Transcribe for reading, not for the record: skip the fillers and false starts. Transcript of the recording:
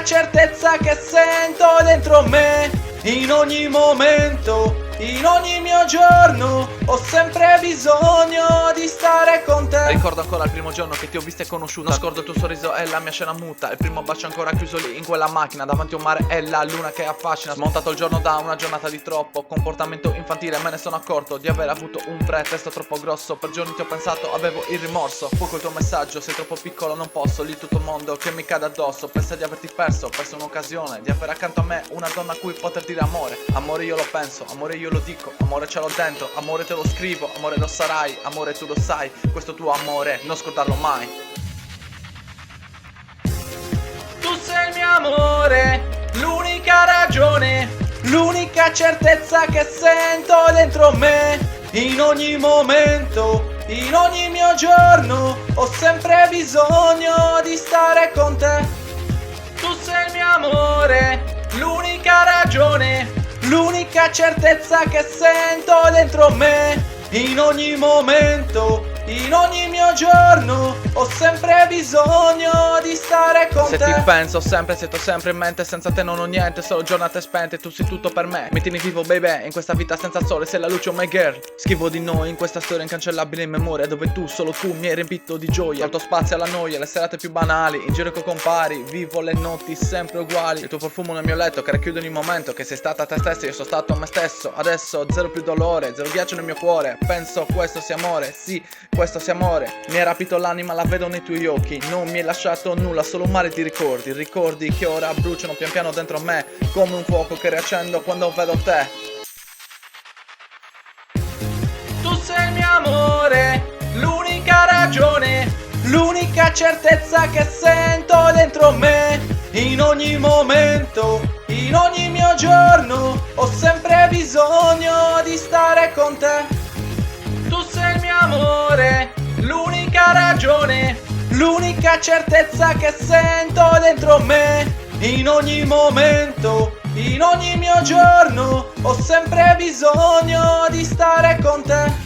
l'unica certezza che sento dentro me. In ogni momento, in ogni mio giorno, ho sempre bisogno di stare con te. Ricordo ancora il primo giorno che ti ho vista e conosciuta. Non scordo il tuo sorriso e la mia scena muta. Il primo bacio ancora chiuso lì in quella macchina davanti a un mare e la luna che affascina. Smontato il giorno da una giornata di troppo comportamento infantile, me ne sono accorto di aver avuto un pretesto troppo grosso. Per giorni ti ho pensato, avevo il rimorso. Poco il tuo messaggio, sei troppo piccolo, non posso. Lì tutto il mondo che mi cade addosso. Pensa di averti perso un'occasione di avere accanto a me una donna a cui poter dire amore. Amore io lo penso, amore io lo dico, amore ce l'ho dentro, amore te lo scrivo, amore lo sarai, amore tu lo sai, questo tuo amore non scordarlo mai. Tu sei il mio amore, l'unica ragione, l'unica certezza che sento dentro me. In ogni momento, in ogni mio giorno, ho sempre bisogno di stare con te. Tu sei il mio amore, l'unica ragione, l'unica certezza che sento dentro me. In ogni momento, in ogni mio giorno, ho sempre bisogno di stare con te. Se ti penso sempre, se t'ho sempre in mente, senza te non ho niente, solo giornate spente, tu sei tutto per me. Mi tieni vivo baby, in questa vita senza sole, sei la luce oh my girl. Scrivo di noi in questa storia incancellabile in memoria, dove tu, solo tu, mi hai riempito di gioia. Tolto spazio alla noia, le serate più banali, in giro coi compari, vivo le notti sempre uguali. Il tuo profumo nel mio letto che racchiude ogni momento, che sei stata te stessa, io sono stato me stesso. Adesso zero più dolore, zero ghiaccio nel mio cuore, penso questo sia amore, sì, questo sia amore. Mi hai rapito l'anima, la vedo nei tuoi occhi, non mi hai lasciato nulla, solo un mare di ricordi. Ricordi che ora bruciano pian piano dentro me, come un fuoco che riaccendo quando vedo te. Tu sei il mio amore, l'unica ragione, l'unica certezza che sento dentro me. In ogni momento, in ogni mio giorno, ho sempre bisogno di stare con te. Tu sei il mio amore, l'unica ragione, l'unica certezza che sento dentro me. In ogni momento, in ogni mio giorno, ho sempre bisogno di stare con te.